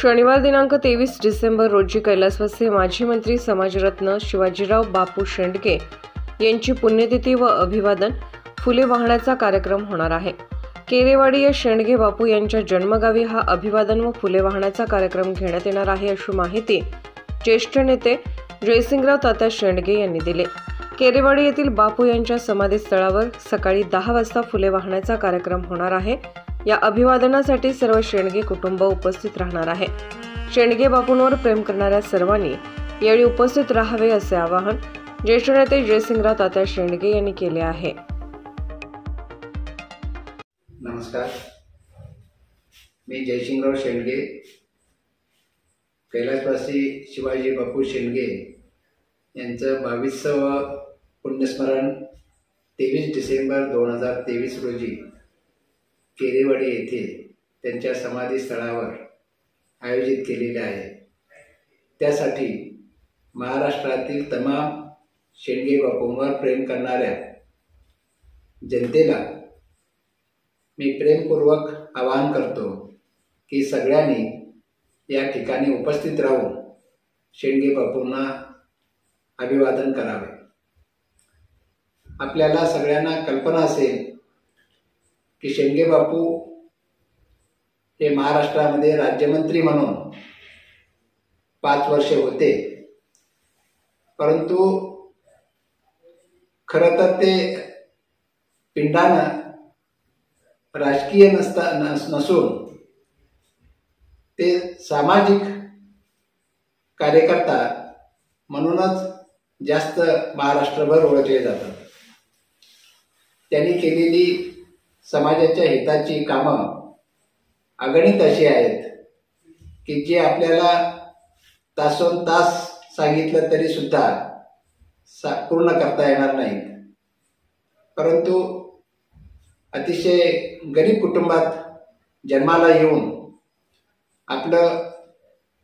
शनिवार दिनांक 23 डिसेंबर रोजी कैलासवासी माजी मंत्री समाजरत्न शिवाजीराव बापू शेंडगे यांची पुण्यतिथी व अभिवादन फुले वाहण्याचा कार्यक्रम होणार आहे। केरेवाडी या शेंडगे बापू यांच्या जन्मगावी हा अभिवादन व फुले वाहण्याचा कार्यक्रम घेण्यात येणार आहे, अशी माहिती ज्येष्ठ नेते जयसिंगराव तात्या शेंडगे यांनी दिली। केरेवाडी येथील बापू यांच्या समाधीस्थळावर सकाळी 10 वाजता फुले वाहण्याचा कार्यक्रम होणार आहे। या अभिवादनासाठी सर्व शेंडगे कुटुंब उपस्थित राहणार आहे। शेंडगे बापूंवर प्रेम करणाऱ्या सर्वांनी यावेळी उपस्थित राहावे असे आवाहन ज्येष्ठ नेते जयसिंगराव तात्या शेंडगे यांनी केले आहे। नमस्कार, मी जयसिंगराव शेंडगे, कैलासवासी शिवाजी बापू शेंडगे यांचं 22वे पुण्यस्मरण 23 डिसेंबर 2023 रोजी केरेवाडी येथे त्यांच्या समाधीस्थळावर आयोजित केलेले आहे। त्यासाठी महाराष्ट्रातील तमाम शेंडगे बापूंवर प्रेम करणाऱ्या जनतेला मी प्रेमपूर्वक आवाहन करतो की सगळ्यांनी या ठिकाणी उपस्थित राहून शेंडगे बापूंना अभिवादन करावे। आपल्याला सगळ्यांना कल्पना असेल की शेंडगे बापू हे महाराष्ट्रामध्ये राज्यमंत्री म्हणून 5 वर्षे होते, परंतु खरं तर ते पिंडानं राजकीय नसून ते सामाजिक कार्यकर्ता म्हणूनच जास्त महाराष्ट्रभर ओळखले जातात। त्यांनी केलेली समाजाच्या हिताची कामं अगणित अशी आहेत की जे आपल्याला तासोनतास सांगितलं तरी सुद्धा पूर्ण करता येणार नाहीत। परंतु अतिशय गरीब कुटुंबात जन्माला येऊन आपलं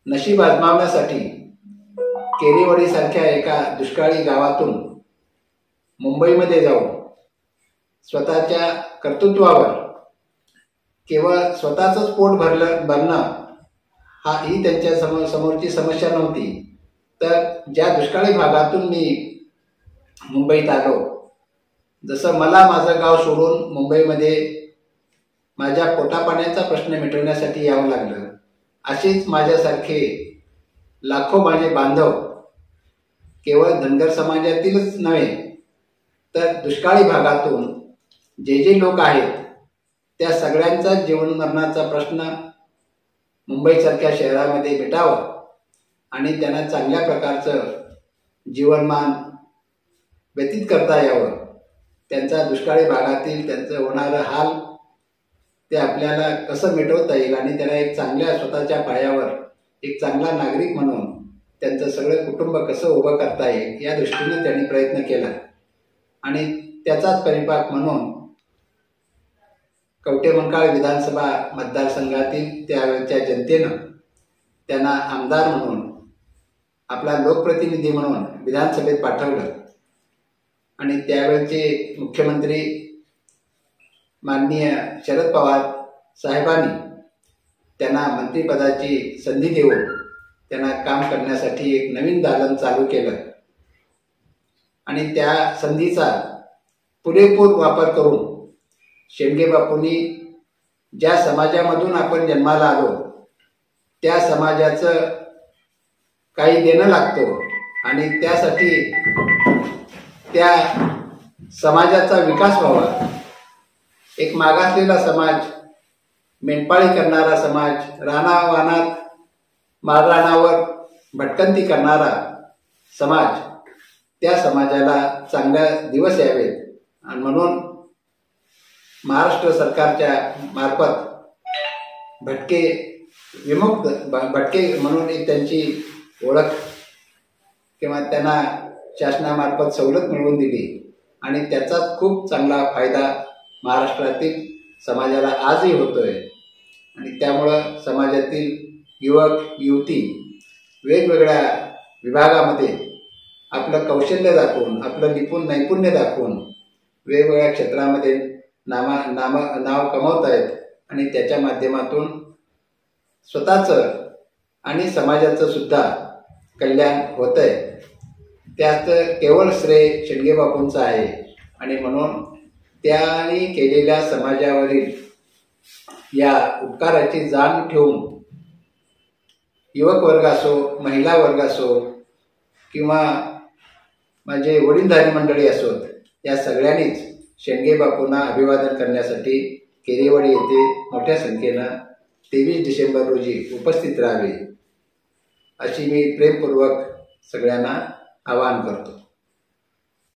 नशीब आजमावण्यासाठी केरेवाडी सारख्या एका दुष्काळी गावातून मुंबईमध्ये जाऊन स्वतःच्या कर्तृत्वावर केवळ स्वतःच पोट भरणं ही त्यांच्या समोरची समस्या नव्हती, तर ज्या दुष्काळी भागातून मी मुंबईत आलो, जसं मला माझं गाव सोडून मुंबईमध्ये माझ्या पोटापाण्याचा प्रश्न मिटवण्यासाठी यावं लागलं, असेच माझ्यासारखे लाखो माझे बांधव केवळ धनगर समाजातीलच नव्हे तर दुष्काळी भागातून जे लोक आहेत त्या सगळ्यांचा जीवन मरणाचा प्रश्न मुंबईसारख्या शहरामध्ये मिटावं आणि त्यांना चांगल्या प्रकारचं जीवनमान व्यतीत करता यावं, त्यांचा दुष्काळी भागातील त्यांचं होणारं हाल ते आपल्याला कसं मिटवता येईल आणि त्यांना एक चांगल्या स्वतःच्या पायावर एक चांगला नागरिक म्हणून त्यांचं सगळं कुटुंब कसं उभं करता येईल या दृष्टीने त्यांनी प्रयत्न केला आणि त्याचाच परिपाक म्हणून कवठेमंकाळ विधानसभा मतदारसंघातील त्यावेळच्या जनतेनं त्यांना आमदार म्हणून आपला लोकप्रतिनिधी म्हणून विधानसभेत पाठवलं आणि त्यावेळचे मुख्यमंत्री माननीय शरद पवार साहेबांनी त्यांना मंत्रिपदाची संधी देऊन त्यांना काम करण्यासाठी एक नवीन दालन चालू केलं आणि त्या संधीचा पुरेपूर वापर करून शेंडगे बापूंनी ज्या समाजामधून आपण जन्माला आलो त्या समाजाचं काही देणं लागतो आणि त्यासाठी त्या समाजाचा विकास व्हावा। एक मागासलेला समाज, मेंढपाळी करणारा समाज, रानावानात माळरानावर भटकंती करणारा समाज, त्या समाजाला चांगले दिवस यावेत आणि म्हणून महाराष्ट्र सरकारच्या मार्फत भटके विमुक्त भटके म्हणून एक त्यांची ओळख किंवा त्यांना शासनामार्फत सवलत मिळवून दिली आणि त्याचा खूप चांगला फायदा महाराष्ट्रातील समाजाला आजही होतोय आणि त्यामुळं समाजातील युवक युवती वेगवेगळ्या विभागामध्ये आपलं कौशल्य दाखवून आपलं नैपुण्य दाखवून वेगवेगळ्या क्षेत्रामध्ये नाव कमवत आहेत आणि त्याच्या माध्यमातून स्वतःचं आणि समाजाचं सुद्धा कल्याण होतंय, त्यात केवळ श्रेय शेंडगे बापूंचं आहे. आणि म्हणून त्यांनी केलेल्या समाजावरील या उपकाराची जाण ठेवून युवक वर्ग असो, महिला वर्ग असो किंवा माझे वडीलधारी मंडळी असोत, या सगळ्यांनीच शेंडगे बापूंना अभिवादन करण्यासाठी केरेवाडी येथे मोठ्या संख्येनं 23 डिसेंबर रोजी उपस्थित राहावे अशी मी प्रेमपूर्वक सगळ्यांना आवाहन करतो.